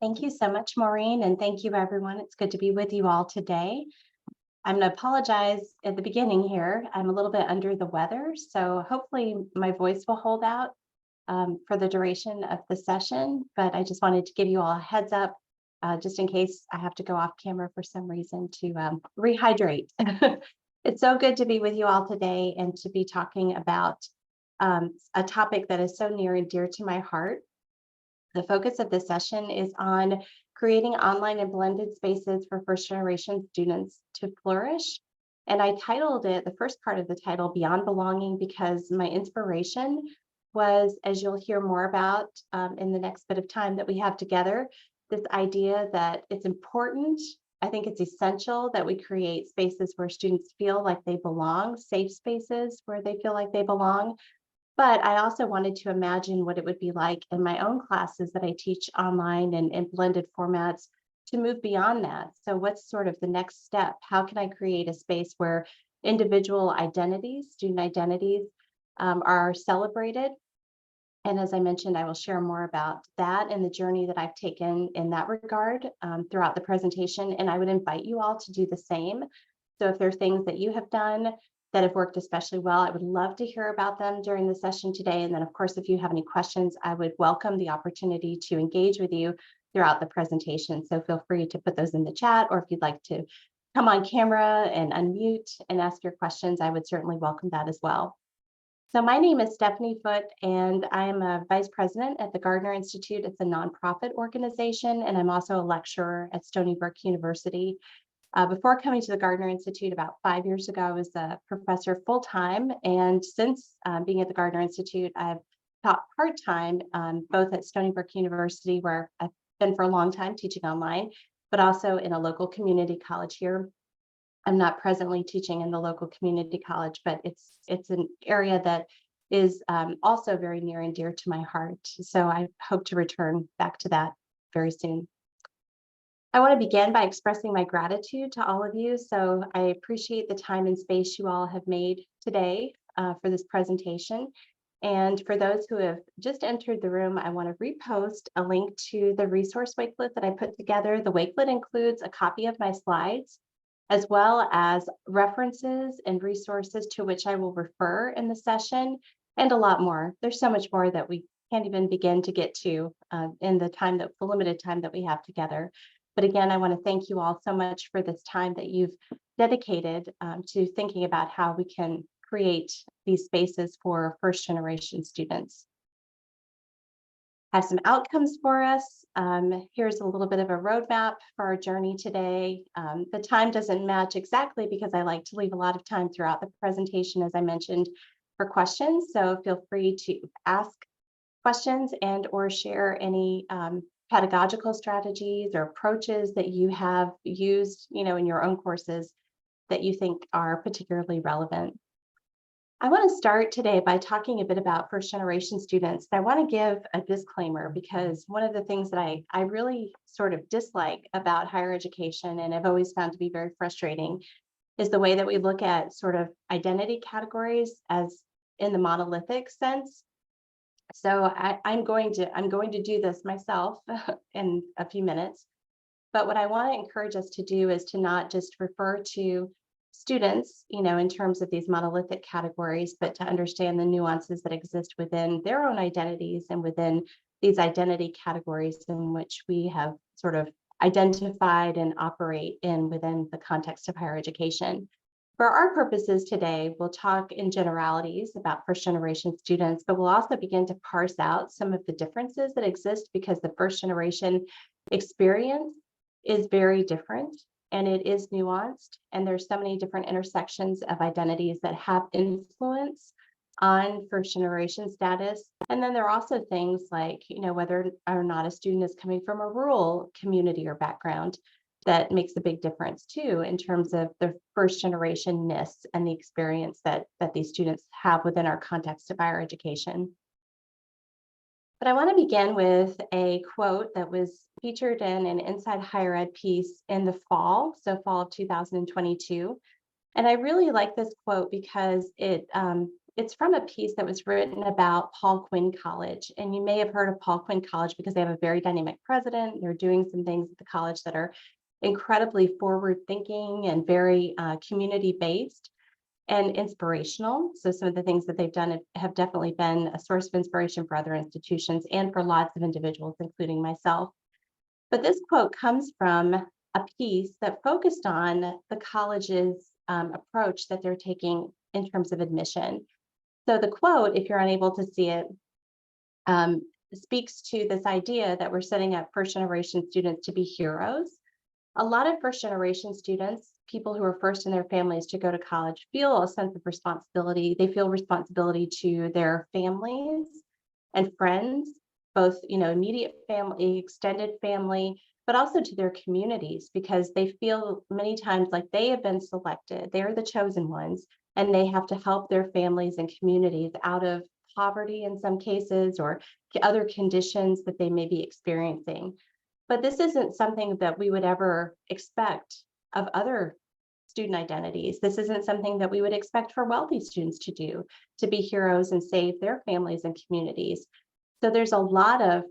Thank you so much, Maureen, and thank you, everyone. It's good to be with you all today. I'm going to apologize at the beginning here. I'm a little bit under the weather, so hopefully my voice will hold out for the duration of the session, but I just wanted to give you all a heads up just in case I have to go off camera for some reason to rehydrate. It's so good to be with you all today and to be talking about a topic that is so near and dear to my heart. The focus of this session is on creating online and blended spaces for first generation students to flourish. And I titled it, the first part of the title, Beyond Belonging, because my inspiration was, as you'll hear more about in the next bit of time that we have together, this idea that it's important, I think it's essential that we create spaces where students feel like they belong, safe spaces where they feel like they belong. But I also wanted to imagine what it would be like in my own classes that I teach online and in blended formats to move beyond that. So what's sort of the next step? How can I create a space where individual identities, student identities, are celebrated? And as I mentioned, I will share more about that and the journey that I've taken in that regard throughout the presentation. And I would invite you all to do the same. So if there are things that you have done that have worked especially well, I would love to hear about them during the session today. And then, of course, if you have any questions, I would welcome the opportunity to engage with you throughout the presentation. So feel free to put those in the chat, or if you'd like to come on camera and unmute and ask your questions, I would certainly welcome that as well. So my name is Stephanie Foote, and I'm a vice president at the Gardner Institute. It's a nonprofit organization, and I'm also a lecturer at Stony Brook University. Before coming to the Gardner Institute about 5 years ago, I was a professor full-time, and since being at the Gardner Institute, I've taught part-time, both at Stony Brook University, where I've been for a long time teaching online, but also in a local community college here. I'm not presently teaching in the local community college, but it's an area that is also very near and dear to my heart. So I hope to return back to that very soon. I want to begin by expressing my gratitude to all of you. So I appreciate the time and space you all have made today for this presentation. And for those who have just entered the room, I want to repost a link to the resource wakelet that I put together. The wakelet includes a copy of my slides, as well as references and resources to which I will refer in the session, and a lot more. There's so much more that we can't even begin to get to in the limited time that we have together. But again, I want to thank you all so much for this time that you've dedicated to thinking about how we can create these spaces for first generation students. I have some outcomes for us. Here's a little bit of a roadmap for our journey today. The time doesn't match exactly because I like to leave a lot of time throughout the presentation, as I mentioned, for questions. So feel free to ask questions and or share any pedagogical strategies or approaches that you have used, in your own courses that you think are particularly relevant. I want to start today by talking a bit about first generation students. I want to give a disclaimer because one of the things that I really sort of dislike about higher education, and I've always found to be very frustrating, is the way that we look at sort of identity categories as in the monolithic sense. So I'm going to do this myself in a few minutes. But what I want to encourage us to do is to not just refer to students, in terms of these monolithic categories, but to understand the nuances that exist within their own identities and within these identity categories in which we have sort of identified and operate within the context of higher education. For our purposes today, we'll talk in generalities about first generation students, but we'll also begin to parse out some of the differences that exist because the first generation experience is very different and it is nuanced. And there's so many different intersections of identities that have influence on first generation status. And then there are also things like, whether or not a student is coming from a rural community or background, that makes a big difference too, in terms of the first generation-ness and the experience that these students have within our context of higher education. But I want to begin with a quote that was featured in an Inside Higher Ed piece in the fall of 2022. And I really like this quote because it it's from a piece that was written about Paul Quinn College. And you may have heard of Paul Quinn College because they have a very dynamic president. They're doing some things at the college that are incredibly forward thinking and very community based and inspirational. So some of the things that they've done have definitely been a source of inspiration for other institutions and for lots of individuals, including myself. But this quote comes from a piece that focused on the college's approach that they're taking in terms of admission. So the quote, if you're unable to see it, speaks to this idea that we're setting up first generation students to be heroes. A lot of first generation students, people who are first in their families to go to college, feel a sense of responsibility. They feel responsibility to their families and friends, both immediate family, extended family, but also to their communities, because they feel many times like they have been selected. They're the chosen ones, and they have to help their families and communities out of poverty in some cases or other conditions that they may be experiencing. But this isn't something that we would ever expect of other student identities. This isn't something that we would expect for wealthy students to do, to be heroes and save their families and communities. So there's a lot of,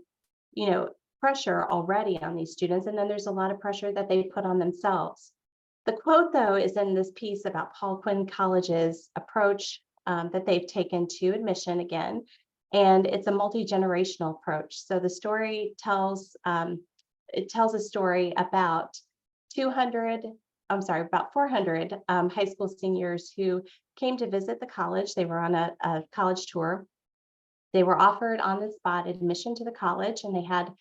pressure already on these students, and then there's a lot of pressure that they put on themselves. The quote, though, is in this piece about Paul Quinn College's approach that they've taken to admission again, and it's a multi-generational approach. So the story tells a story about 400 high school seniors who came to visit the college. They were on a college tour. They were offered on the spot admission to the college, and they had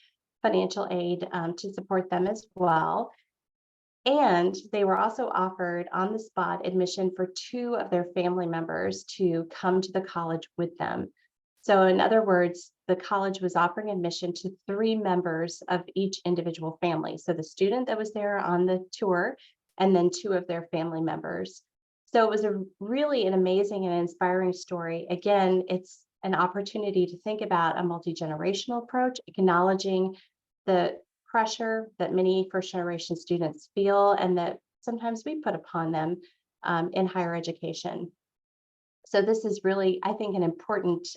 financial aid to support them as well. And they were also offered on the spot admission for 2 of their family members to come to the college with them. So in other words, the college was offering admission to 3 members of each individual family. So the student that was there on the tour, and then 2 of their family members. So it was really an amazing and inspiring story. Again, it's an opportunity to think about a multi-generational approach, acknowledging the pressure that many first generation students feel and that sometimes we put upon them in higher education. So this is really, I think, an important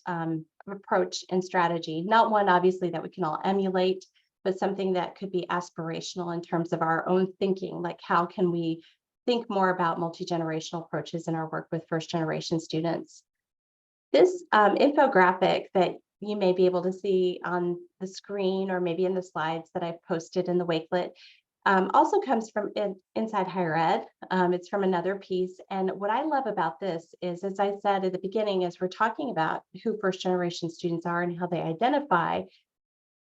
approach and strategy, not one obviously that we can all emulate, but something that could be aspirational in terms of our own thinking, like how can we think more about multi-generational approaches in our work with first generation students. This infographic that you may be able to see on the screen or maybe in the slides that I've posted in the Wakelet also comes from Inside Higher Ed. It's from another piece. And what I love about this is, as I said at the beginning, as we're talking about who first generation students are and how they identify,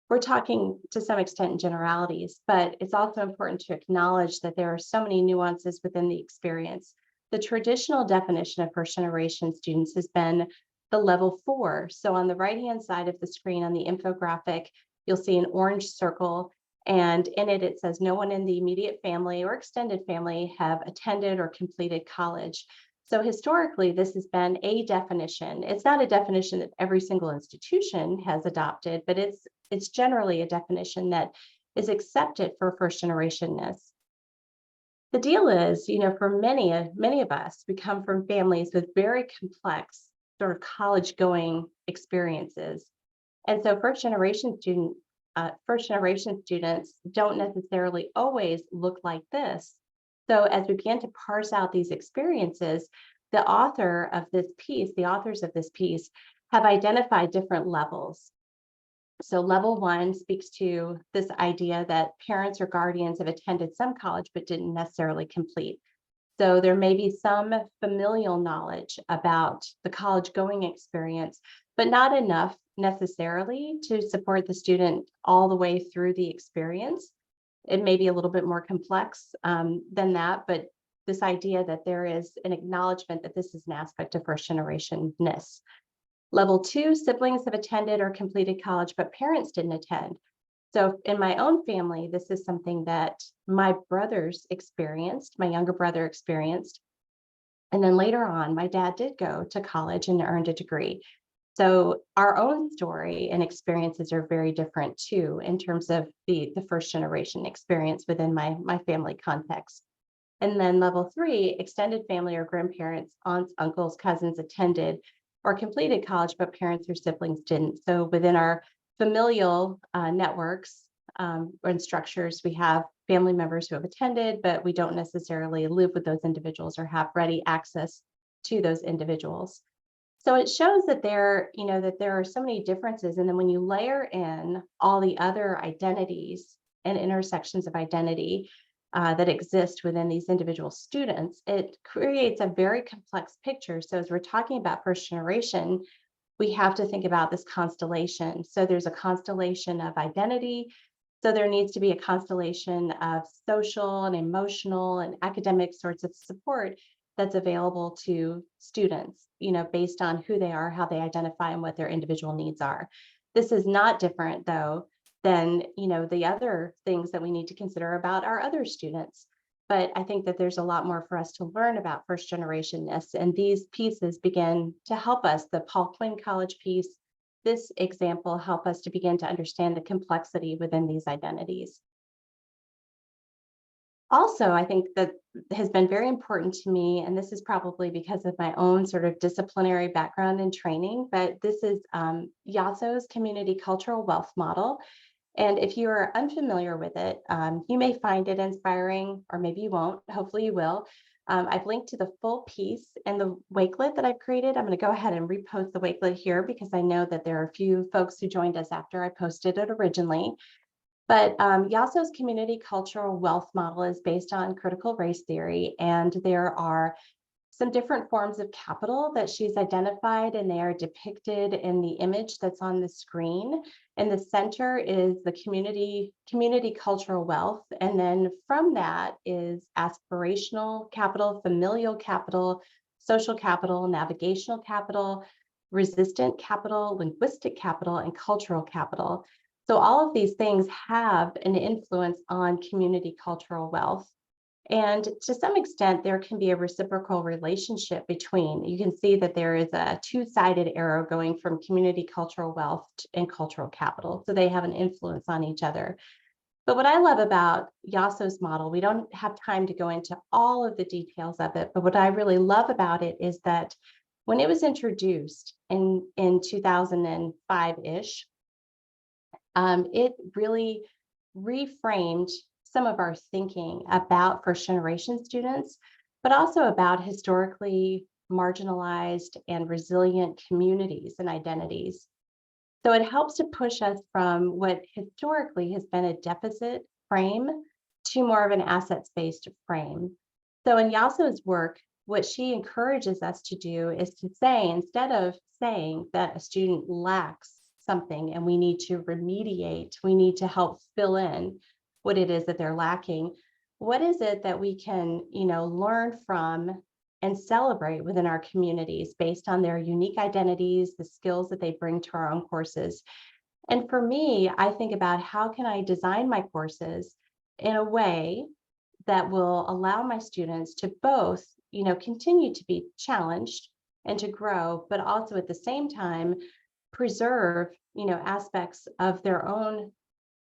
we're talking to some extent in generalities, but it's also important to acknowledge that there are so many nuances within the experience. The traditional definition of first generation students has been the level 4. So on the right-hand side of the screen on the infographic, you'll see an orange circle, and in it, it says no one in the immediate family or extended family have attended or completed college. So historically, this has been a definition. It's not a definition that every single institution has adopted, but it's generally a definition that is accepted for first generationness. The deal is, for many of us, we come from families with very complex sort of college going experiences. And so first generation students don't necessarily always look like this. So as we begin to parse out these experiences, the authors of this piece have identified different levels. So level 1 speaks to this idea that parents or guardians have attended some college but didn't necessarily complete. So there may be some familial knowledge about the college going experience, but not enough necessarily to support the student all the way through the experience. It may be a little bit more complex than that, but this idea that there is an acknowledgement that this is an aspect of first generationness. Level 2, siblings have attended or completed college, but parents didn't attend. So in my own family, this is something that my brothers experienced, my younger brother experienced. And then later on, my dad did go to college and earned a degree. So our own story and experiences are very different too, in terms of the first generation experience within my family context. And then level 3, extended family or grandparents, aunts, uncles, cousins attended, or completed college, but parents or siblings didn't. So within our familial networks and structures, we have family members who have attended, but we don't necessarily live with those individuals or have ready access to those individuals. So it shows that that there are so many differences. And then when you layer in all the other identities and intersections of identity that exist within these individual students, it creates a very complex picture. So as we're talking about first generation, we have to think about this constellation. So there's a constellation of identity. So there needs to be a constellation of social and emotional and academic sorts of support that's available to students, based on who they are, how they identify, and what their individual needs are. This is not different, though, than the other things that we need to consider about our other students. But I think that there's a lot more for us to learn about first-generationness, and these pieces begin to help us. The Paul Quinn College piece, this example, help us to begin to understand the complexity within these identities. Also, I think that has been very important to me, and this is probably because of my own sort of disciplinary background and training, but this is Yosso's community cultural wealth model. And if you are unfamiliar with it, you may find it inspiring, or maybe you won't. Hopefully you will. I've linked to the full piece and the Wakelet that I've created. I'm going to go ahead and repost the Wakelet here because I know that there are a few folks who joined us after I posted it originally. But Yosso's community cultural wealth model is based on critical race theory, and there are some different forms of capital that she's identified, and they are depicted in the image that's on the screen. In the center is the community cultural wealth, and then from that is aspirational capital, familial capital, social capital, navigational capital, resistant capital, linguistic capital, and cultural capital. So all of these things have an influence on community cultural wealth. And to some extent, there can be a reciprocal relationship between. You can see that there is a two-sided arrow going from community cultural wealth and cultural capital. So they have an influence on each other. But what I love about Yosso's model, we don't have time to go into all of the details of it, but what I really love about it is that when it was introduced in 2005-ish, it really reframed some of our thinking about first generation students, but also about historically marginalized and resilient communities and identities. So it helps to push us from what historically has been a deficit frame to more of an assets-based frame. So in Yosso's work, what she encourages us to do is to say, instead of saying that a student lacks something and we need to remediate, we need to help fill in what it is that they're lacking, what is it that we can learn from and celebrate within our communities based on their unique identities, the skills that they bring to our own courses. And for me, I think about how can I design my courses in a way that will allow my students to both continue to be challenged and to grow, but also at the same time preserve aspects of their own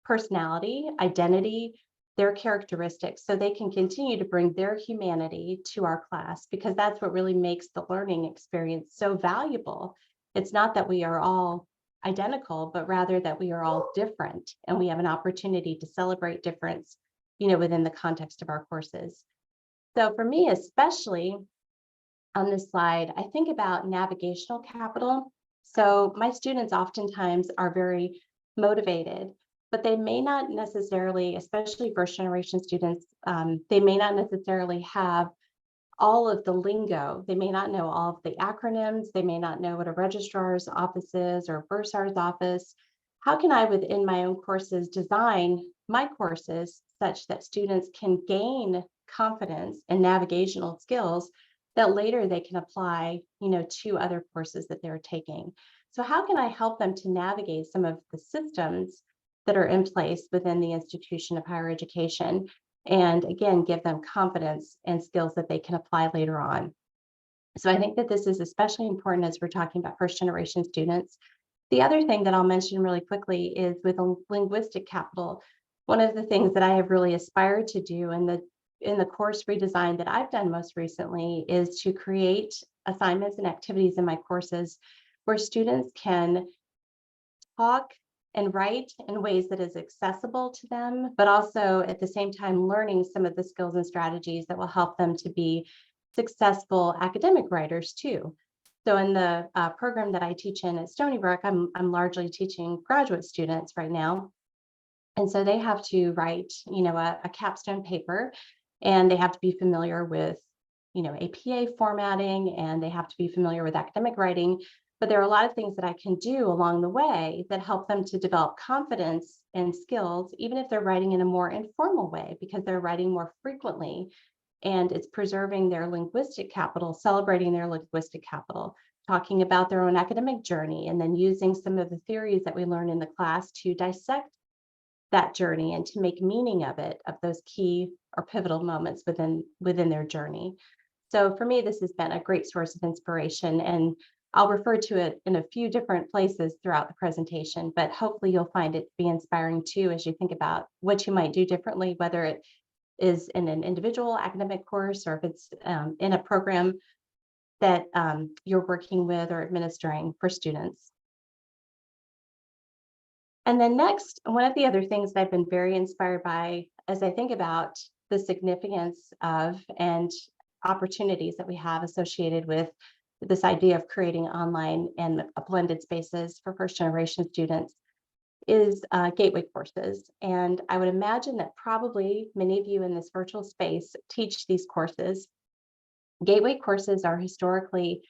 personality, identity, their characteristics, so they can continue to bring their humanity to our class, because that's what really makes the learning experience so valuable. It's not that we are all identical, but rather that we are all different, and we have an opportunity to celebrate difference, within the context of our courses. So for me, especially on this slide, I think about navigational capital. So my students oftentimes are very motivated, but they may not necessarily, especially first generation students, they may not necessarily have all of the lingo. They may not know all of the acronyms. They may not know what a registrar's office is or a bursar's office. How can I, within my own courses, design my courses such that students can gain confidence and navigational skills that later they can apply, to other courses that they're taking? So how can I help them to navigate some of the systems that are in place within the institution of higher education, and again, give them confidence and skills that they can apply later on? So I think that this is especially important as we're talking about first generation students. The other thing that I'll mention really quickly is with linguistic capital. One of the things that I have really aspired to do in the course redesign that I've done most recently is to create assignments and activities in my courses where students can talk and write in ways that is accessible to them, but also at the same time learning some of the skills and strategies that will help them to be successful academic writers too. So in the program that I teach in at Stony Brook, I'm largely teaching graduate students right now. And so they have to write, a capstone paper, and they have to be familiar with, APA formatting, and they have to be familiar with academic writing. But there are a lot of things that I can do along the way that help them to develop confidence and skills, even if they're writing in a more informal way, because they're writing more frequently. And it's preserving their linguistic capital, celebrating their linguistic capital, talking about their own academic journey, and then using some of the theories that we learn in the class to dissect that journey and to make meaning of it, of those key or pivotal moments within their journey. So for me, this has been a great source of inspiration, and I'll refer to it in a few different places throughout the presentation, but hopefully you'll find it to be inspiring too as you think about what you might do differently, whether it is in an individual academic course or if it's in a program that you're working with or administering for students. And then next, one of the other things that I've been very inspired by as I think about the significance of and opportunities that we have associated with this idea of creating online and blended spaces for first generation students is gateway courses. And I would imagine that probably many of you in this virtual space teach these courses. Gateway courses are historically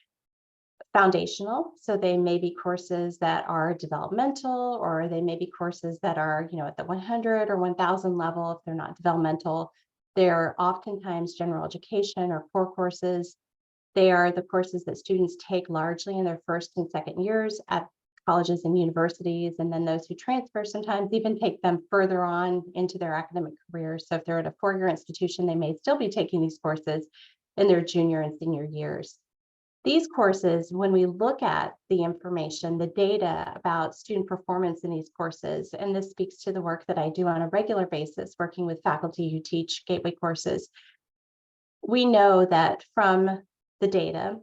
foundational. So they may be courses that are developmental, or they may be courses that are, at the 100 or 1000 level. If they're not developmental, they're oftentimes general education or core courses. They are the courses that students take largely in their first and second years at colleges and universities. And then those who transfer sometimes even take them further on into their academic careers. So if they're at a four-year institution, they may still be taking these courses in their junior and senior years. These courses, when we look at the information, the data about student performance in these courses, and this speaks to the work that I do on a regular basis, working with faculty who teach gateway courses, we know that from the data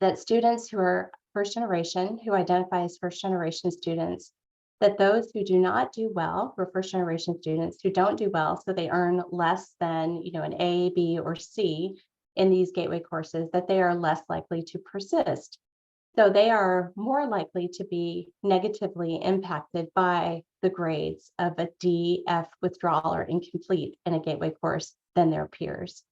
that students who are first generation, who identify as first generation students, that those who do not do well, who are first generation students who don't do well, so they earn less than an A, B, or C in these gateway courses, that they are less likely to persist. So they are more likely to be negatively impacted by the grades of a D, F withdrawal or incomplete in a gateway course than their peers.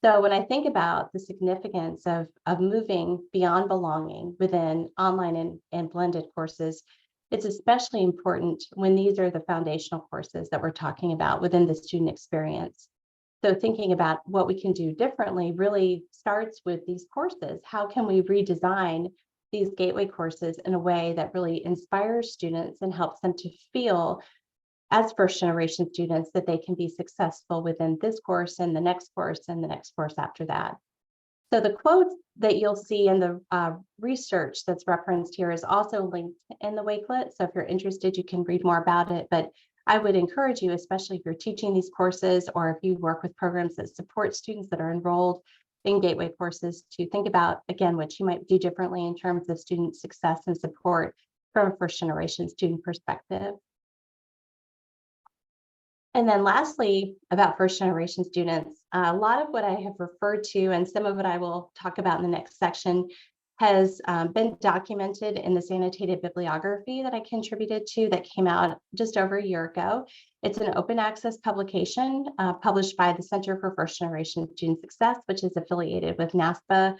So when I think about the significance of moving beyond belonging within online and blended courses, it's especially important when these are the foundational courses that we're talking about within the student experience. So thinking about what we can do differently really starts with these courses. How can we redesign these gateway courses in a way that really inspires students and helps them to feel as first generation students that they can be successful within this course and the next course and the next course after that. So the quote that you'll see in the research that's referenced here is also linked in the Wakelet. So if you're interested, you can read more about it. But I would encourage you, especially if you're teaching these courses or if you work with programs that support students that are enrolled in gateway courses, to think about, again, what you might do differently in terms of student success and support from a first generation student perspective. And then lastly, about first generation students, a lot of what I have referred to and some of what I will talk about in the next section has been documented in this annotated bibliography that I contributed to that came out just over a year ago. It's an open access publication published by the Center for First Generation Student Success, which is affiliated with NASPA.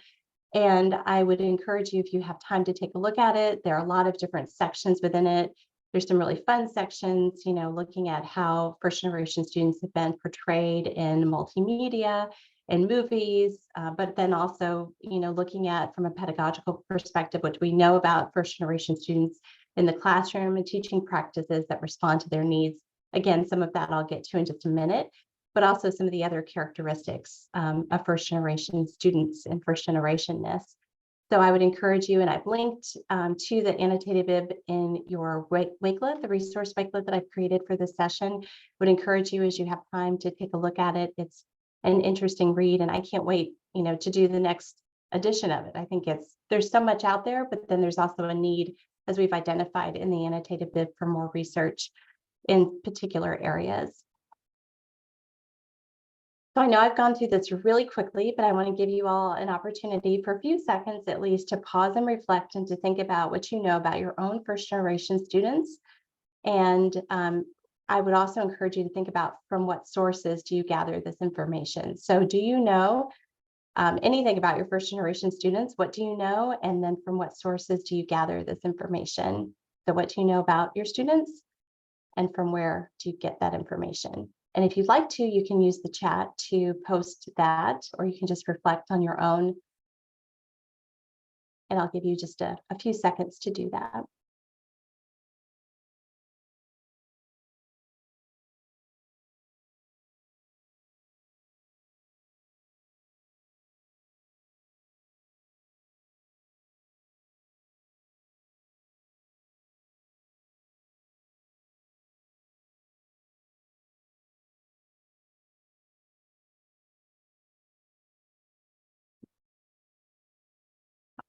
And I would encourage you, if you have time, to take a look at it. There are a lot of different sections within it. There's some really fun sections, looking at how first generation students have been portrayed in multimedia and movies, but then also, looking at from a pedagogical perspective, what we know about first generation students in the classroom and teaching practices that respond to their needs. Again, some of that I'll get to in just a minute, but also some of the other characteristics of first generation students and first generationness. So I would encourage you, and I've linked to the annotated bib in your Wakelet, the resource Wakelet that I've created for this session. Would encourage you, as you have time, to take a look at it. It's an interesting read, and I can't wait, to do the next addition of it. I think there's so much out there, but then there's also a need, as we've identified in the annotated bid, for more research in particular areas. So I know I've gone through this really quickly, but I want to give you all an opportunity for a few seconds at least to pause and reflect and to think about what you know about your own first generation students. And I would also encourage you to think about from what sources do you gather this information. So do you know anything about your first generation students? What do you know? And then from what sources do you gather this information? So what do you know about your students? And from where do you get that information? And if you'd like to, you can use the chat to post that, or you can just reflect on your own. And I'll give you just a few seconds to do that.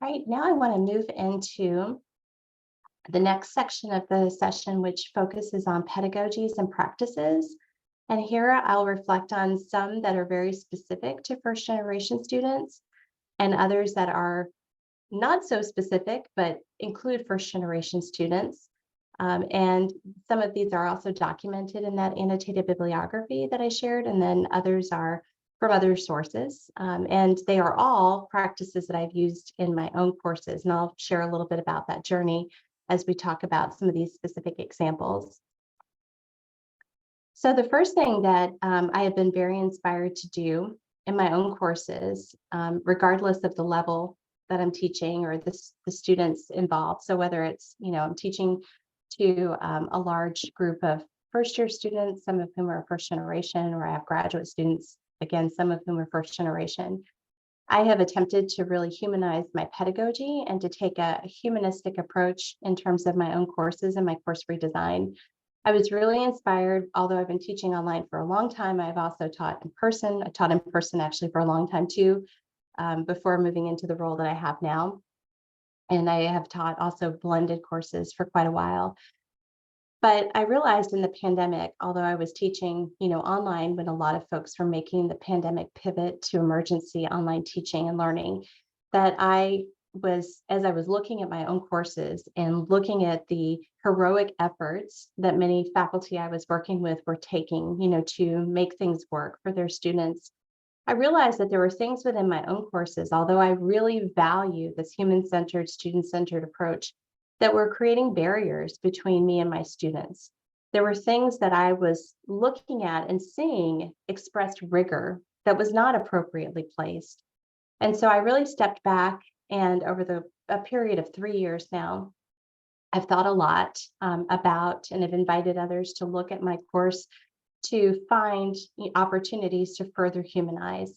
All right, now I want to move into the next section of the session, which focuses on pedagogies and practices. And here I'll reflect on some that are very specific to first generation students and others that are not so specific, but include first generation students. And some of these are also documented in that annotated bibliography that I shared, and then others are from other sources. And they are all practices that I've used in my own courses. And I'll share a little bit about that journey as we talk about some of these specific examples. So the first thing that I have been very inspired to do in my own courses, regardless of the level that I'm teaching or the students involved. So whether it's, I'm teaching to a large group of first year students, some of whom are first generation, or I have graduate students, again, some of whom are first generation. I have attempted to really humanize my pedagogy and to take a humanistic approach in terms of my own courses and my course redesign. I was really inspired, although I've been teaching online for a long time, I've also taught in person. I taught in person actually for a long time too, before moving into the role that I have now. And I have taught also blended courses for quite a while. But I realized in the pandemic, although I was teaching, online when a lot of folks were making the pandemic pivot to emergency online teaching and learning, that as I was looking at my own courses and looking at the heroic efforts that many faculty I was working with were taking, to make things work for their students, I realized that there were things within my own courses, although I really value this human-centered, student-centered approach, that were creating barriers between me and my students. There were things that I was looking at and seeing expressed rigor that was not appropriately placed. And so I really stepped back, and over a period of 3 years now, I've thought a lot about and have invited others to look at my course to find opportunities to further humanize.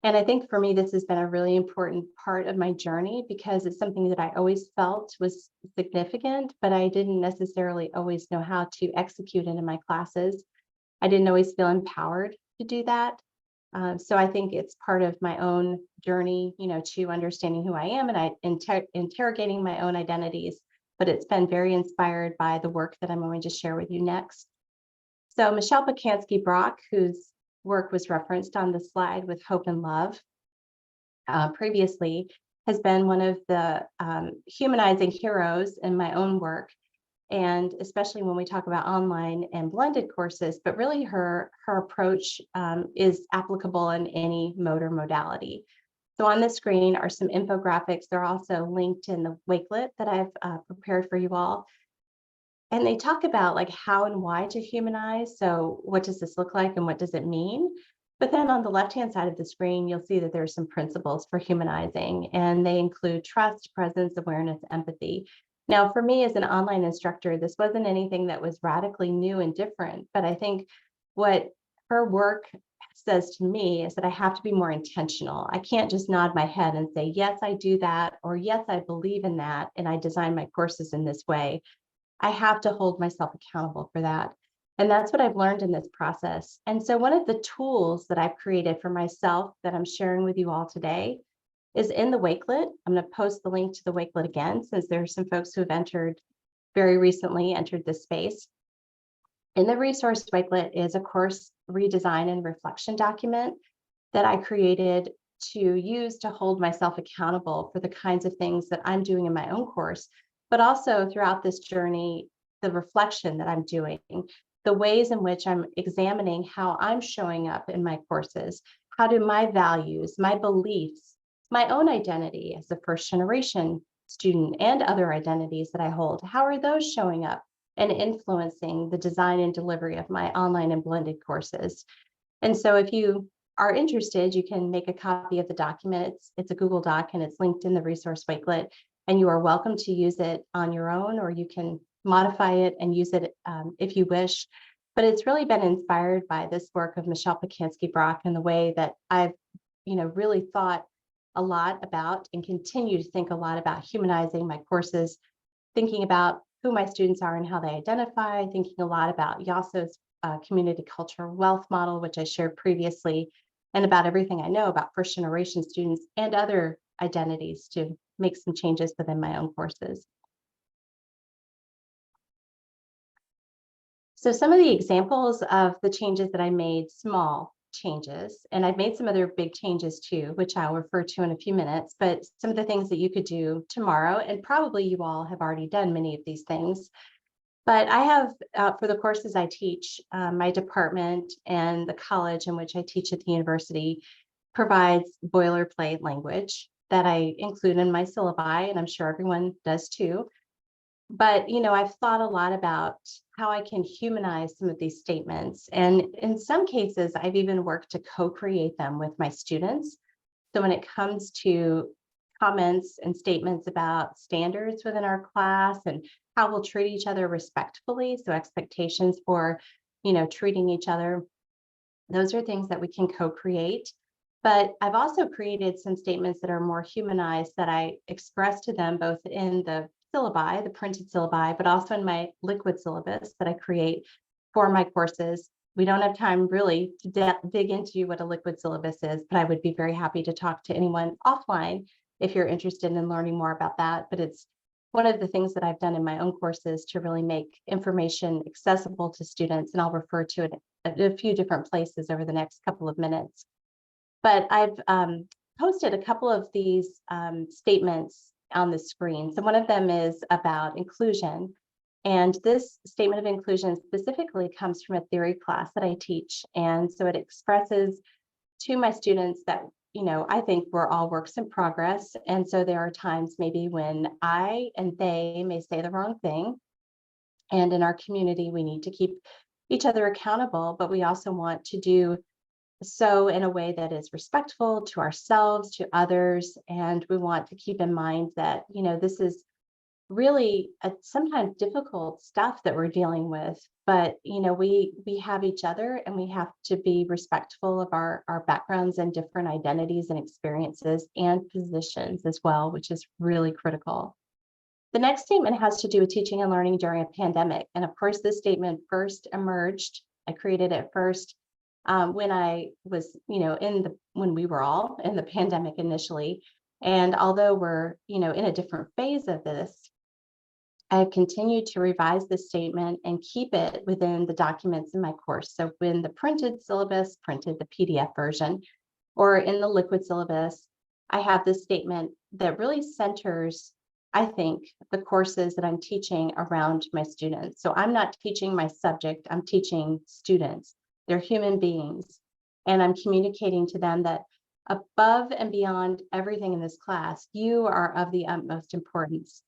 And I think for me, this has been a really important part of my journey because it's something that I always felt was significant, but I didn't necessarily always know how to execute it in my classes. I didn't always feel empowered to do that. So I think it's part of my own journey, to understanding who I am and interrogating my own identities. But it's been very inspired by the work that I'm going to share with you next. So Michelle Pacansky-Brock, whose work was referenced on the slide with Hope and Love previously, has been one of the humanizing heroes in my own work, and especially when we talk about online and blended courses, but really her approach is applicable in any mode or modality. So on the screen are some infographics. They're also linked in the Wakelet that I've prepared for you all. And they talk about like how and why to humanize. So what does this look like and what does it mean? But then on the left-hand side of the screen, you'll see that there are some principles for humanizing, and they include trust, presence, awareness, empathy. Now, for me as an online instructor, this wasn't anything that was radically new and different, but I think what her work says to me is that I have to be more intentional. I can't just nod my head and say, yes, I do that, or yes, I believe in that, and I design my courses in this way. I have to hold myself accountable for that. And that's what I've learned in this process. And so one of the tools that I've created for myself that I'm sharing with you all today is in the Wakelet. I'm going to post the link to the Wakelet again, since there are some folks who have very recently entered this space. In the resource Wakelet is a course redesign and reflection document that I created to use to hold myself accountable for the kinds of things that I'm doing in my own course, but also throughout this journey, the reflection that I'm doing, the ways in which I'm examining how I'm showing up in my courses. How do my values, my beliefs, my own identity as a first generation student and other identities that I hold, how are those showing up and influencing the design and delivery of my online and blended courses? And so if you are interested, you can make a copy of the document. It's a Google Doc and it's linked in the resource Wakelet, and you are welcome to use it on your own, or you can modify it and use it if you wish. But it's really been inspired by this work of Michelle Pacansky-Brock and the way that I've, really thought a lot about and continue to think a lot about humanizing my courses, thinking about who my students are and how they identify, thinking a lot about Yosso's community cultural wealth model, which I shared previously, and about everything I know about first generation students and other identities to make some changes within my own courses. So some of the examples of the changes that I made, small changes, and I've made some other big changes too, which I'll refer to in a few minutes, but some of the things that you could do tomorrow, and probably you all have already done many of these things. But I have, for the courses I teach, my department and the college in which I teach at the university provides boilerplate language that I include in my syllabi, and I'm sure everyone does too. But, I've thought a lot about how I can humanize some of these statements. And in some cases, I've even worked to co-create them with my students. So when it comes to comments and statements about standards within our class and how we'll treat each other respectfully, so expectations for, treating each other, those are things that we can co-create. But I've also created some statements that are more humanized that I express to them both in the syllabi, the printed syllabi, but also in my liquid syllabus that I create for my courses. We don't have time really to dig into what a liquid syllabus is, but I would be very happy to talk to anyone offline if you're interested in learning more about that. But it's one of the things that I've done in my own courses to really make information accessible to students, and I'll refer to it at a few different places over the next couple of minutes. But I've posted a couple of these statements on the screen. So one of them is about inclusion. And this statement of inclusion specifically comes from a theory class that I teach. And so it expresses to my students that, I think we're all works in progress. And so there are times maybe when I and they may say the wrong thing. And in our community, we need to keep each other accountable, but we also want to do so in a way that is respectful to ourselves, to others. And we want to keep in mind that, this is really sometimes difficult stuff that we're dealing with, but, we have each other and we have to be respectful of our backgrounds and different identities and experiences and positions as well, which is really critical. The next statement has to do with teaching and learning during a pandemic. And of course, this statement first emerged, I created it first when I was, when we were all in the pandemic initially. And although we're, in a different phase of this, I've continued to revise this statement and keep it within the documents in my course. So in the printed syllabus, printed the PDF version, or in the liquid syllabus, I have this statement that really centers, I think, the courses that I'm teaching around my students. So I'm not teaching my subject, I'm teaching students. They're human beings. And I'm communicating to them that above and beyond everything in this class, you are of the utmost importance.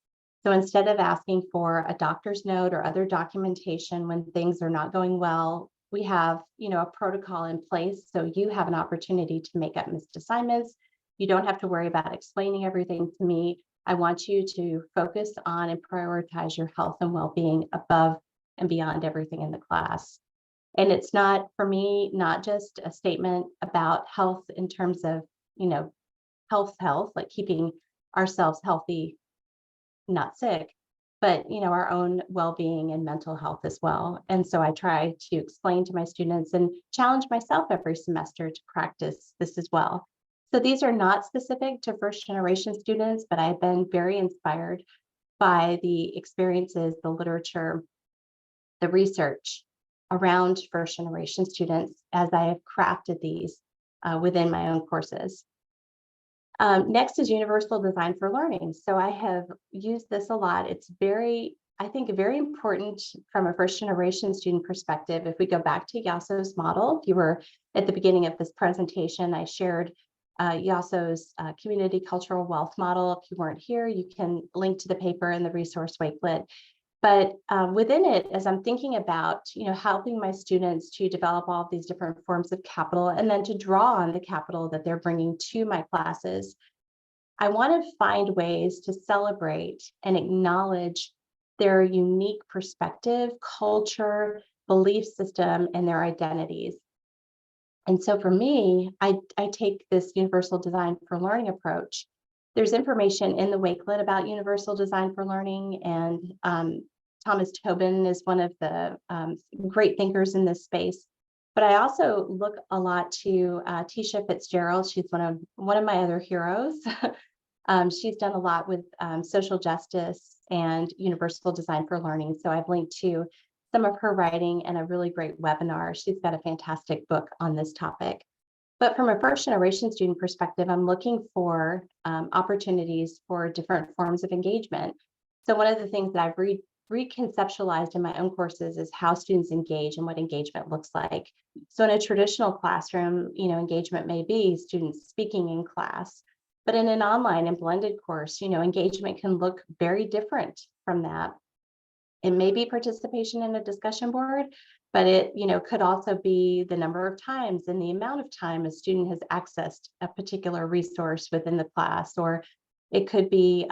So instead of asking for a doctor's note or other documentation when things are not going well, we have, a protocol in place. So you have an opportunity to make up missed assignments. You don't have to worry about explaining everything to me. I want you to focus on and prioritize your health and well-being above and beyond everything in the class. And it's not, for me, not just a statement about health in terms of, health, like keeping ourselves healthy, not sick, but, our own well-being and mental health as well. And so I try to explain to my students and challenge myself every semester to practice this as well. So these are not specific to first generation students, but I've been very inspired by the experiences, the literature, the research around first generation students as I have crafted these within my own courses. Next is universal design for learning. So I have used this a lot. It's I think, very important from a first generation student perspective. If we go back to Yosso's model, if you were at the beginning of this presentation, I shared Yosso's community cultural wealth model. If you weren't here, you can link to the paper in the resource wakelet. But within it, as I'm thinking about, helping my students to develop all of these different forms of capital and then to draw on the capital that they're bringing to my classes, I want to find ways to celebrate and acknowledge their unique perspective, culture, belief system, and their identities. And so for me, I take this universal design for learning approach. There's information in the wakelet about universal design for learning, and Thomas Tobin is one of the great thinkers in this space. But I also look a lot to Tisha Fitzgerald. She's one of my other heroes. She's done a lot with social justice and universal design for learning. So I've linked to some of her writing and a really great webinar. She's got a fantastic book on this topic. But from a first generation student perspective, I'm looking for opportunities for different forms of engagement. So one of the things that I've reconceptualized in my own courses is how students engage and what engagement looks like. So in a traditional classroom, engagement may be students speaking in class, but in an online and blended course, engagement can look very different from that. It may be participation in a discussion board, but it, could also be the number of times and the amount of time a student has accessed a particular resource within the class, or it could be,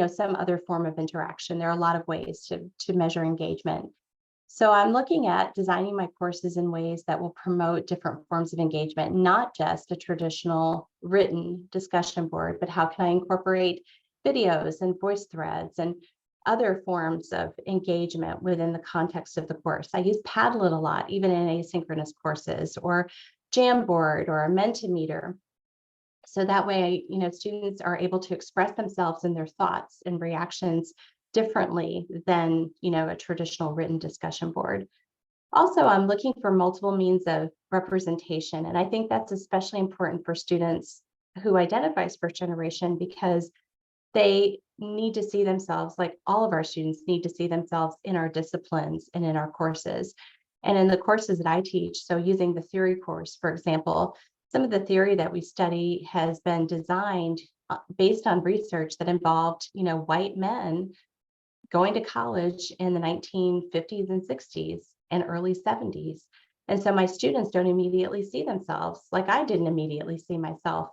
some other form of interaction. There are a lot of ways to measure engagement. So I'm looking at designing my courses in ways that will promote different forms of engagement, not just a traditional written discussion board, but how can I incorporate videos and voice threads and other forms of engagement within the context of the course. I use Padlet a lot, even in asynchronous courses, or Jamboard or Mentimeter. So that way, students are able to express themselves and their thoughts and reactions differently than, a traditional written discussion board. Also, I'm looking for multiple means of representation. And I think that's especially important for students who identify as first generation, because they need to see themselves, like all of our students need to see themselves in our disciplines and in our courses. And in the courses that I teach, so using the theory course, for example, some of the theory that we study has been designed based on research that involved, white men going to college in the 1950s and 60s and early 70s. And so my students don't immediately see themselves, like I didn't immediately see myself,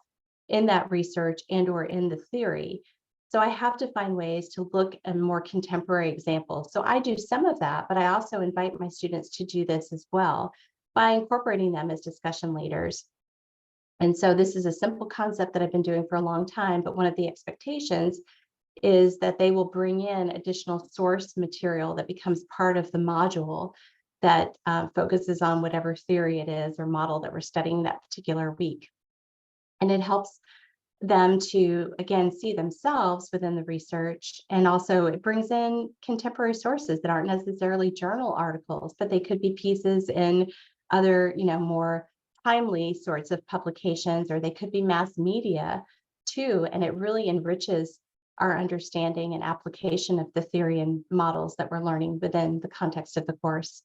in that research and or in the theory. So I have to find ways to look at more contemporary examples. So I do some of that, but I also invite my students to do this as well by incorporating them as discussion leaders. And so this is a simple concept that I've been doing for a long time, but one of the expectations is that they will bring in additional source material that becomes part of the module that focuses on whatever theory it is or model that we're studying that particular week. And it helps them to, again, see themselves within the research. And also it brings in contemporary sources that aren't necessarily journal articles, but they could be pieces in other, more timely sorts of publications, or they could be mass media too. And it really enriches our understanding and application of the theory and models that we're learning within the context of the course.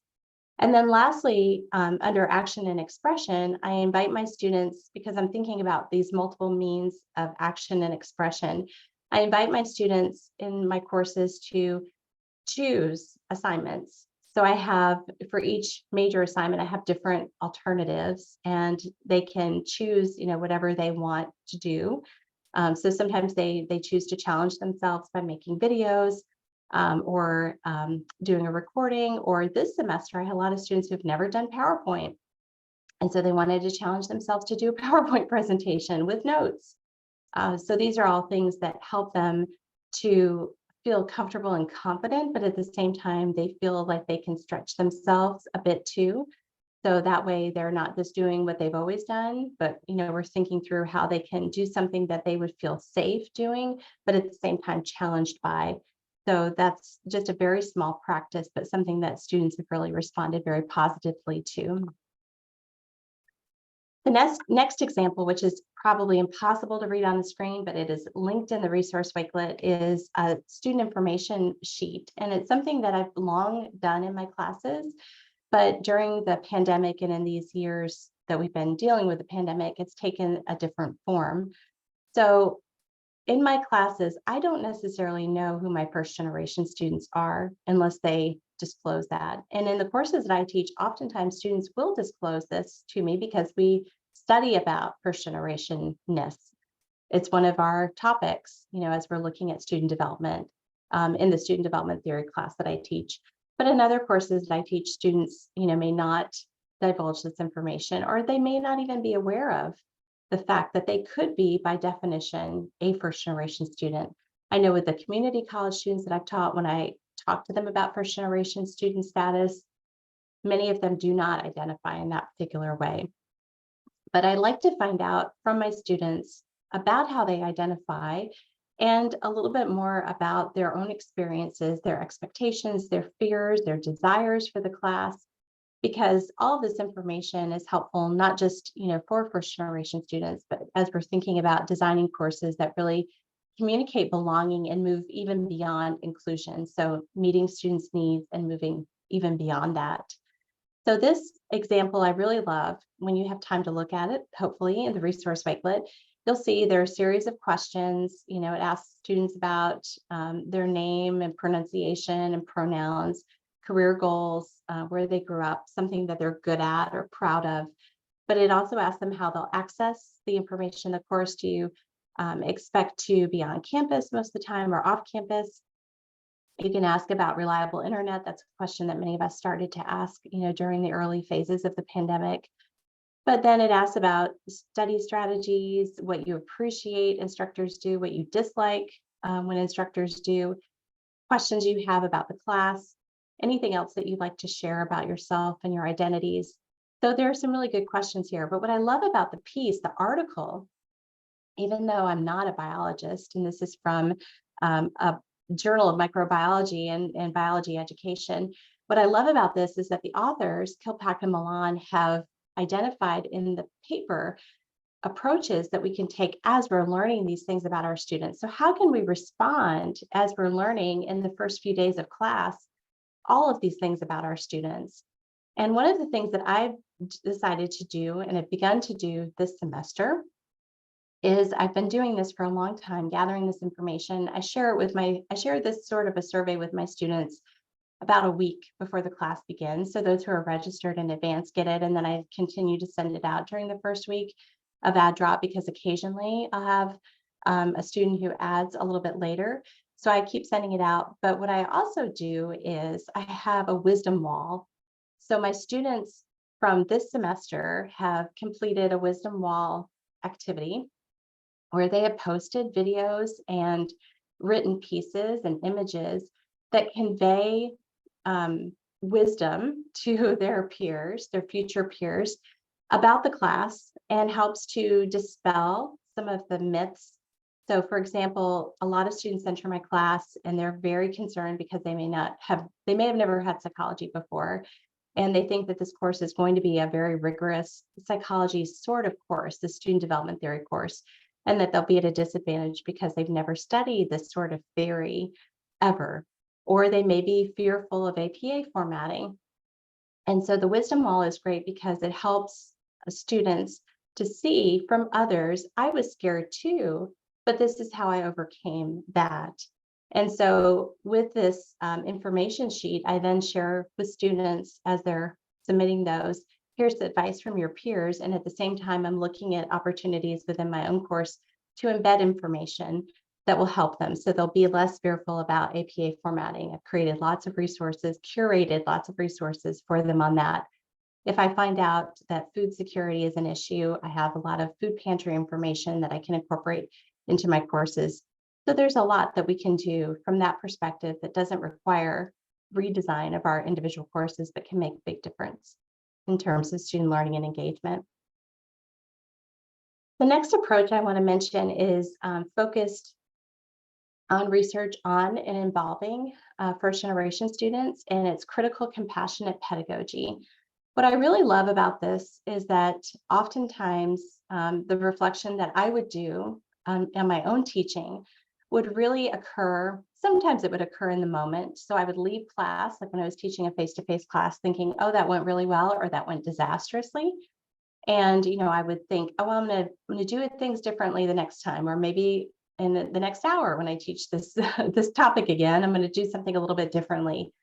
And then lastly, under action and expression, I invite my students, because I'm thinking about these multiple means of action and expression, I invite my students in my courses to choose assignments. So I have, for each major assignment, I have different alternatives, and they can choose, whatever they want to do. So sometimes they choose to challenge themselves by making videos, or doing a recording. Or this semester, I had a lot of students who've never done PowerPoint. And so they wanted to challenge themselves to do a PowerPoint presentation with notes. So these are all things that help them to feel comfortable and confident, but at the same time, they feel like they can stretch themselves a bit too. So that way they're not just doing what they've always done, but we're thinking through how they can do something that they would feel safe doing, but at the same time challenged by. So that's just a very small practice, but something that students have really responded very positively to. The next example, which is probably impossible to read on the screen, but it is linked in the resource wakelet, is a student information sheet. And it's something that I've long done in my classes, but during the pandemic and in these years that we've been dealing with the pandemic, it's taken a different form. So in my classes, I don't necessarily know who my first generation students are unless they disclose that. And in the courses that I teach, oftentimes students will disclose this to me because we study about first generationness. It's one of our topics, as we're looking at student development in the student development theory class that I teach. But in other courses that I teach, students, may not divulge this information, or they may not even be aware of the fact that they could be, by definition, a first generation student. I know with the community college students that I've taught, when I talk to them about first generation student status, many of them do not identify in that particular way. But I like to find out from my students about how they identify and a little bit more about their own experiences, their expectations, their fears, their desires for the class, because all of this information is helpful, not just, for first generation students, but as we're thinking about designing courses that really communicate belonging and move even beyond inclusion. So meeting students' needs and moving even beyond that. So this example I really love. When you have time to look at it, hopefully in the resource wakelet, you'll see there are a series of questions. It asks students about their name and pronunciation and pronouns, career goals, where they grew up, something that they're good at or proud of. But it also asks them how they'll access the information in the course. Do you expect to be on campus most of the time or off campus? You can ask about reliable internet. That's a question that many of us started to ask, during the early phases of the pandemic. But then it asks about study strategies, what you appreciate instructors do, what you dislike when instructors do, questions you have about the class, anything else that you'd like to share about yourself and your identities. So there are some really good questions here. But what I love about the piece, the article, even though I'm not a biologist, and this is from a Journal of Microbiology and Biology Education, what I love about this is that the authors, Kilpack and Milan, have identified in the paper approaches that we can take as we're learning these things about our students. So how can we respond as we're learning in the first few days of class, all of these things about our students? And one of the things that I've decided to do and have begun to do this semester is I've been doing this for a long time, gathering this information. I share this sort of a survey with my students about a week before the class begins. So those who are registered in advance get it. And then I continue to send it out during the first week of add drop, because occasionally I'll have a student who adds a little bit later. So I keep sending it out. But what I also do is I have a wisdom wall. So my students from this semester have completed a wisdom wall activity where they have posted videos and written pieces and images that convey wisdom to their peers, their future peers, about the class, and helps to dispel some of the myths. So for example, a lot of students enter my class and they're very concerned because they may have never had psychology before. And they think that this course is going to be a very rigorous psychology sort of course, the student development theory course, and that they'll be at a disadvantage because they've never studied this sort of theory ever, or they may be fearful of APA formatting. And so the wisdom wall is great because it helps students to see from others, I was scared too, but this is how I overcame that. And so with this information sheet, I then share with students as they're submitting those, here's the advice from your peers. And at the same time, I'm looking at opportunities within my own course to embed information that will help them. So they'll be less fearful about APA formatting. I've created lots of resources, curated lots of resources for them on that. If I find out that food security is an issue, I have a lot of food pantry information that I can incorporate into my courses. So there's a lot that we can do from that perspective that doesn't require redesign of our individual courses, but can make a big difference. in terms of student learning and engagement. The next approach I want to mention is focused on research on and involving first-generation students, and it's critical compassionate pedagogy. What I really love about this is that oftentimes the reflection that I would do in my own teaching would really occur. Sometimes it would occur in the moment. So I would leave class, like when I was teaching a face-to-face class, thinking, oh, that went really well, or that went disastrously. And, I would think, oh, well, I'm going to do things differently the next time, or maybe in the next hour when I teach this, this topic again, I'm going to do something a little bit differently.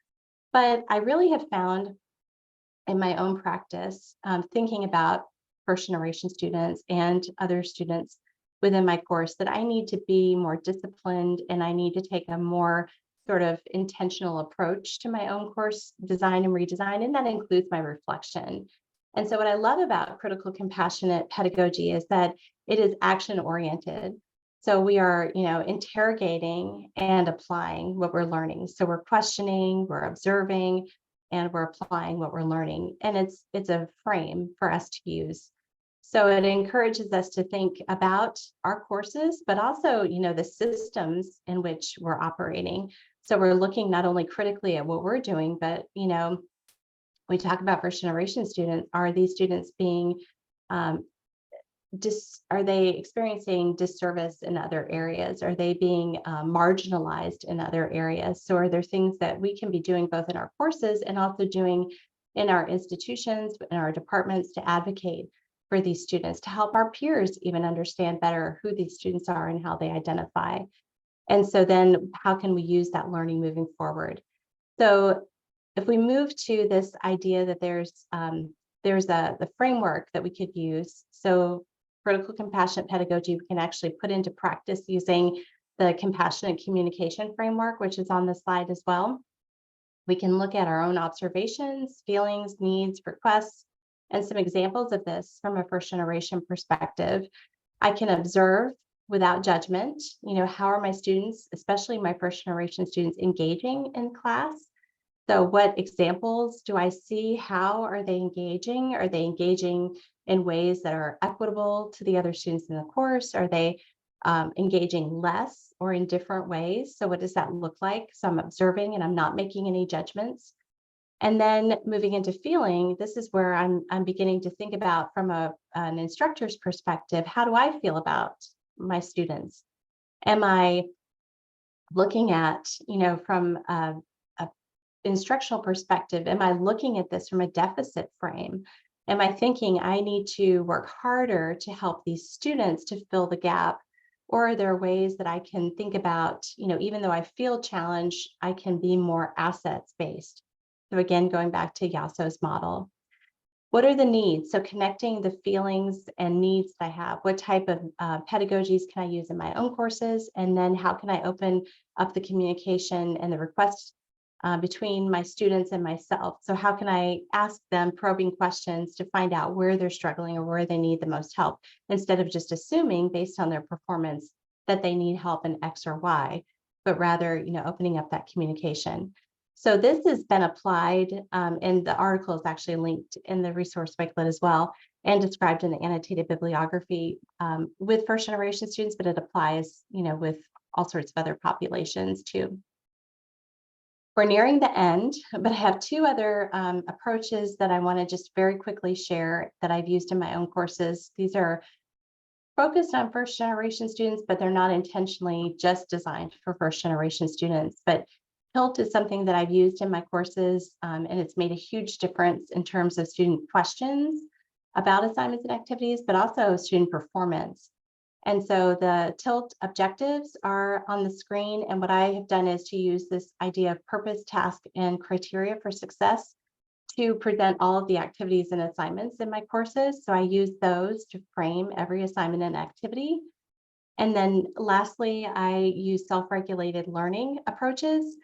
But I really have found in my own practice, thinking about first generation students and other students within my course, that I need to be more disciplined and I need to take a more sort of intentional approach to my own course design and redesign, and that includes my reflection. And so what I love about critical compassionate pedagogy is that it is action oriented. So we are, interrogating and applying what we're learning. So we're questioning, we're observing, and we're applying what we're learning. And it's a frame for us to use. So it encourages us to think about our courses, but also, the systems in which we're operating. So we're looking not only critically at what we're doing, but, we talk about first generation students. Are these students being, are they experiencing disservice in other areas? Are they being marginalized in other areas? So are there things that we can be doing both in our courses and also doing in our institutions, in our departments, to advocate for these students, to help our peers even understand better who these students are and how they identify? And so then how can we use that learning moving forward? So if we move to this idea that there's the framework that we could use. So critical compassionate pedagogy, we can actually put into practice using the compassionate communication framework, which is on the slide as well. We can look at our own observations, feelings, needs, requests, and some examples of this from a first generation perspective. I can observe without judgment, how are my students, especially my first generation students, engaging in class? So what examples do I see? How are they engaging? Are they engaging in ways that are equitable to the other students in the course? Are they engaging less or in different ways? So what does that look like? So I'm observing and I'm not making any judgments. And then moving into feeling, this is where I'm beginning to think about from an instructor's perspective, how do I feel about my students? Am I looking at, from a instructional perspective, am I looking at this from a deficit frame? Am I thinking I need to work harder to help these students to fill the gap? Or are there ways that I can think about, even though I feel challenged, I can be more assets based? So again, going back to Yosso's model. What are the needs? So connecting the feelings and needs that I have. What type of pedagogies can I use in my own courses? And then how can I open up the communication and the request between my students and myself? So how can I ask them probing questions to find out where they're struggling or where they need the most help, instead of just assuming based on their performance that they need help in X or Y, but rather, opening up that communication. So this has been applied, and the article is actually linked in the resource booklet as well, and described in the annotated bibliography with first generation students, but it applies, with all sorts of other populations too. We're nearing the end, but I have two other approaches that I want to just very quickly share that I've used in my own courses. These are focused on first generation students, but they're not intentionally just designed for first generation students. But TILT is something that I've used in my courses, and it's made a huge difference in terms of student questions about assignments and activities, but also student performance. And so the TILT objectives are on the screen. And what I have done is to use this idea of purpose, task, and criteria for success to present all of the activities and assignments in my courses. So I use those to frame every assignment and activity. And then lastly, I use self-regulated learning approaches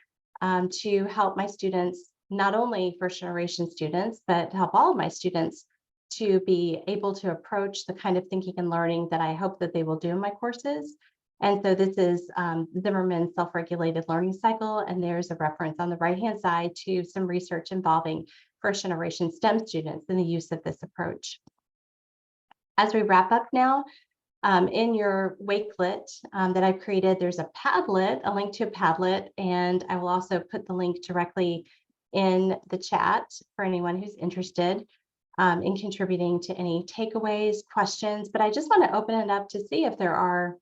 to help my students, not only first generation students, but help all of my students to be able to approach the kind of thinking and learning that I hope that they will do in my courses. And so this is Zimmerman's self-regulated learning cycle. And there's a reference on the right-hand side to some research involving first-generation STEM students in the use of this approach. As we wrap up now, in your Wakelet that I've created, there's a Padlet, a link to a Padlet, and I will also put the link directly in the chat for anyone who's interested in contributing to any takeaways, questions. But I just want to open it up to see if there are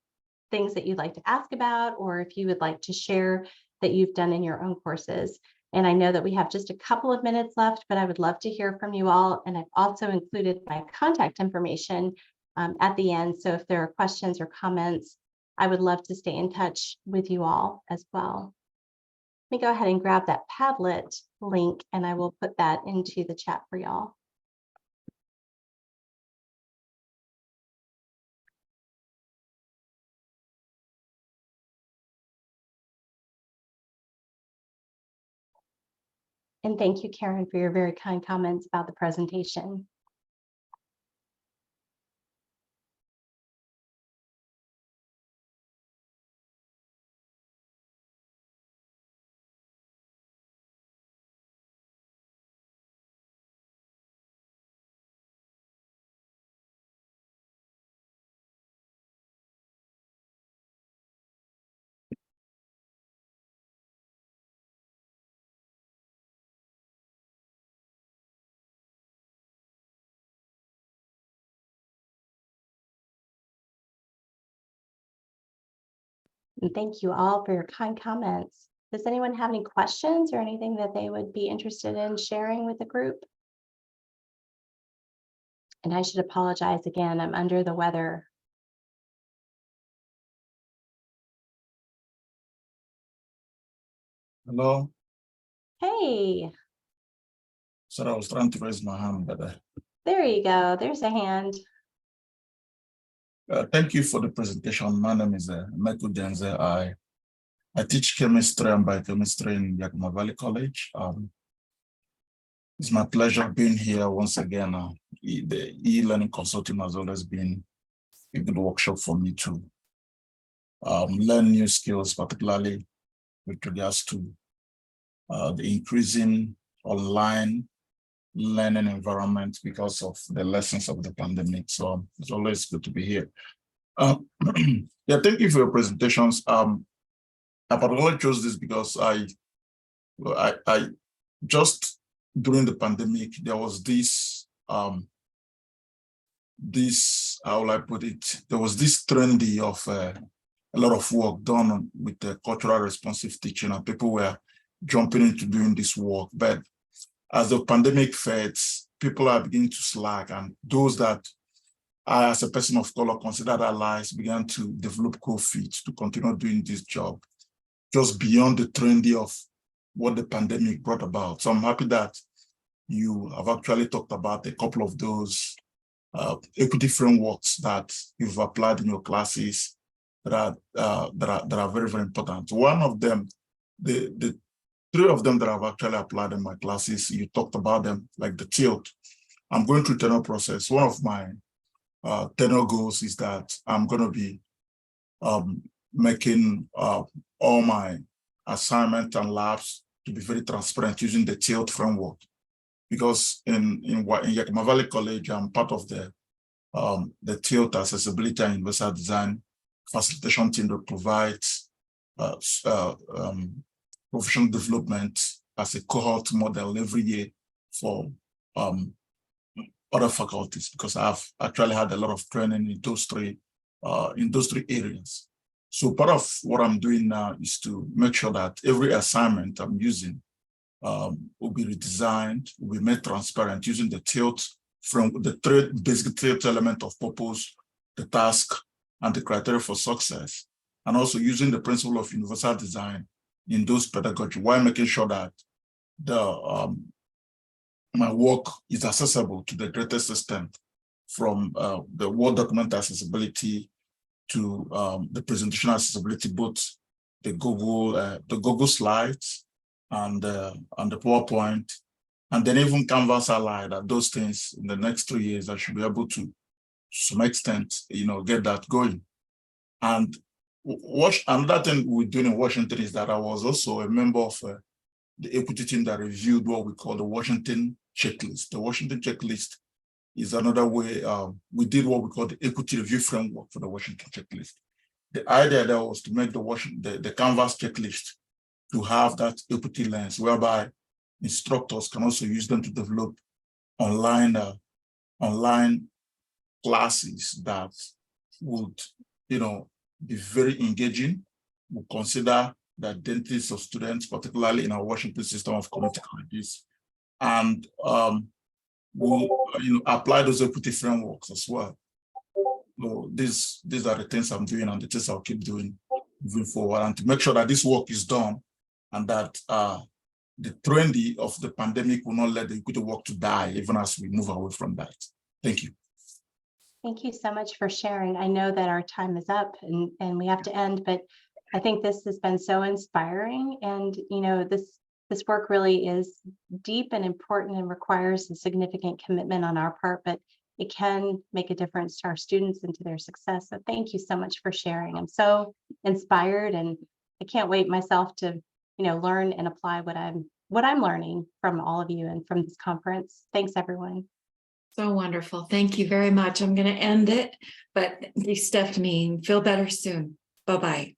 things that you'd like to ask about, or if you would like to share that you've done in your own courses. And I know that we have just a couple of minutes left, but I would love to hear from you all. And I've also included my contact information at the end. So if there are questions or comments, I would love to stay in touch with you all as well. Let me go ahead and grab that Padlet link, and I will put that into the chat for y'all. And thank you, Karen, for your very kind comments about the presentation. And thank you all for your kind comments. Does anyone have any questions or anything that they would be interested in sharing with the group? And I should apologize again, I'm under the weather. Hello. Hey. Sorry, I was trying to raise my hand, but there you go. There's a hand. Thank you for the presentation. My name is Michael Denze. I teach chemistry and biochemistry in Yakima Valley College. It's my pleasure being here once again. The e-learning consulting has always been a good workshop for me to learn new skills, particularly with regards to the increasing online learning environment because of the lessons of the pandemic. So it's always good to be here. Yeah, thank you for your presentations. I particularly chose this because I just during the pandemic, there was this, how will I put it? There was this trendy of a lot of work done with the cultural responsive teaching, and people were jumping into doing this work. But as the pandemic fades, people are beginning to slack, and those that I, as a person of color, considered allies, began to develop cold feet to continue doing this job, just beyond the trendy of what the pandemic brought about. So I'm happy that you have actually talked about a couple of those equity frameworks that you've applied in your classes that are very, very important. One of them, the three of them that I've actually applied in my classes, you talked about them, like the tilt. I'm going through tenure process. One of my tenure goals is that I'm going to be making all my assignment and labs to be very transparent using the tilt framework. Because in Yakima Valley College, I'm part of the tilt accessibility and universal design facilitation team that provides professional development as a cohort model every year for other faculties, because I've actually had a lot of training in those three areas. So part of what I'm doing now is to make sure that every assignment I'm using will be redesigned, will be made transparent using the tilt from the three basic tilt element of purpose, the task, and the criteria for success, and also using the principle of universal design in those pedagogy, while making sure that my work is accessible to the greatest extent, from the Word document accessibility to the presentation accessibility, both the Google slides and the PowerPoint, and then even Canvas Ally. That those things in the next 3 years, I should be able to some extent, get that going. And another thing we're doing in Washington is that I was also a member of the equity team that reviewed what we call the Washington checklist. The Washington checklist is another way. We did what we call the equity review framework for the Washington checklist. The idea there was to make the Canvas checklist to have that equity lens, whereby instructors can also use them to develop online classes that would, be very engaging. We consider the identities of students, particularly in our Washington system of community colleges, and we'll apply those equity frameworks as well. So these are the things I'm doing and the things I'll keep doing moving forward, and to make sure that this work is done and that the trendy of the pandemic will not let the equity work to die, even as we move away from that. Thank you. Thank you so much for sharing. I know that our time is up and we have to end, but I think this has been so inspiring. And, this work really is deep and important and requires a significant commitment on our part, but it can make a difference to our students and to their success. So thank you so much for sharing. I'm so inspired, and I can't wait myself to, learn and apply what I'm learning from all of you and from this conference. Thanks, everyone. So wonderful. Thank you very much. I'm going to end it, but be Stephanie, feel better soon. Bye-bye.